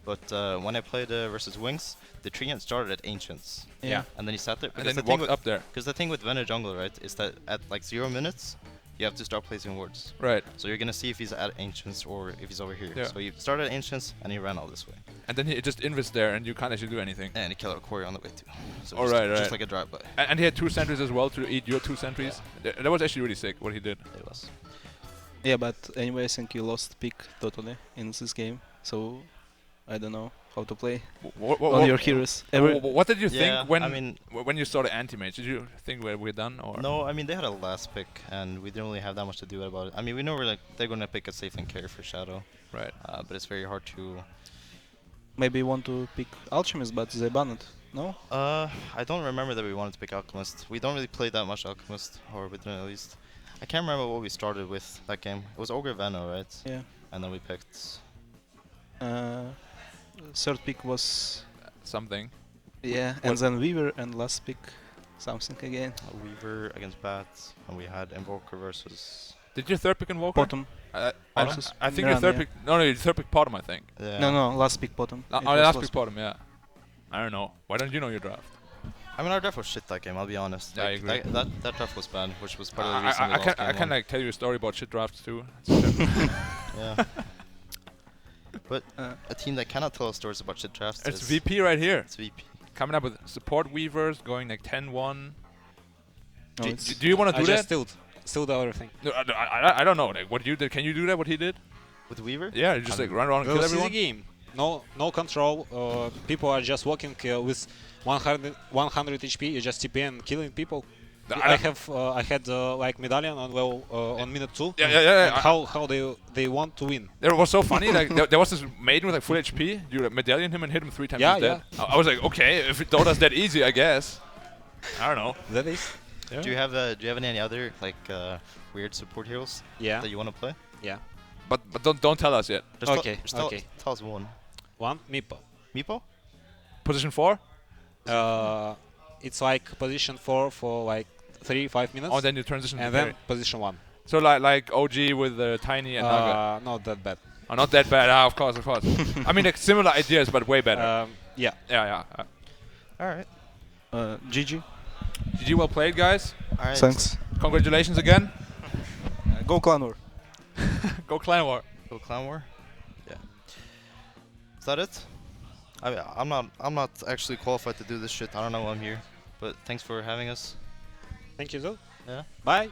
But when I played versus Wings, the Cr1t started at Ancients. Yeah. And then he sat there. And then he walked up there. Because the thing with Venom jungle, right, is that at like 0 minutes, you have to start placing wards. Right. So you're gonna see if he's at Ancients or if he's over here. Yeah. So he started at Ancients and he ran all this way. And then he just invis there and you can't actually do anything. And he killed a Quarry on the way too. So Oh, just, right, just right. like a drive-by. And he had 2 sentries as well to eat your 2 sentries. That was actually really sick what he did. It was. Yeah, but anyway, I think you lost pick totally in this game. So I don't know how to play on your heroes. What did you Yeah, think when I mean- when you saw the anti-mage? Did you think we're done or? No, I mean they had a last pick and we didn't really have that much to do about it. I mean we know they're gonna pick a safe and carry for Shadow. Right. But it's very hard to. Maybe you want to pick Alchemist, but they banned. No? I don't remember that we wanted to pick Alchemist. We don't really play that much Alchemist, or we didn't at least. I can't remember what we started with that game. It was Ogre Veno, right? Yeah. And then we picked. Third pick was Something. yeah, and then Weaver, and last pick something again. Weaver against Bats, and we had Invoker versus. Did your third pick Invoker? Bottom. versus I think your Miran, third yeah. pick. No, your third pick Bottom, I think. Yeah. No, last pick bottom. It was Last pick Bottom, yeah. I don't know. Why don't you know your draft? I mean our draft was shit that game. I'll be honest. Yeah, I Like, agree. that draft was bad, which was part of the reason we I lost can game I can one. like tell you a story about shit drafts too. Yeah. But a team that cannot tell us stories about shit drafts It's is VP right here. It's VP. Coming up with support weavers, going like 10-1. No, it's- Do you want to I do just that? stilled everything. No, I don't know. Like what you did? Can you do that? What he did? With Weaver? Yeah, you just like run around and kill Well, this is everyone. the game. No control. People are just walking with 100 HP. You just TP and killing people. I had like medallion on on minute 2. Yeah. And how they want to win. It was so funny. Like there was this maiden with like full HP. You like, medallion him and hit him 3 times. Yeah, he's dead. I was like, okay, if Dota's that easy, I guess. I don't know. That is. Yeah. Do you have any other like weird support heroes Yeah. that you want to play? Yeah. But don't tell us yet. Just Okay, just tell us one. One Meepo. Meepo? Position 4? It's like position 4 for like 3-5 minutes. Oh, then you transition and to then carry. position 1. So like OG with Tiny and Nugget. Not that bad. Oh, not that bad. Of course. I mean, like similar ideas, but way better. Yeah. Yeah. All right. GG. GG, well played, guys. All right. Thanks. Congratulations again. Go Clan War. Go Clan War. Go Clan War. Yeah. Is that it? I mean, I'm not actually qualified to do this shit. I don't know why I'm here, but thanks for having us. Thank you, Zul. Yeah. Bye.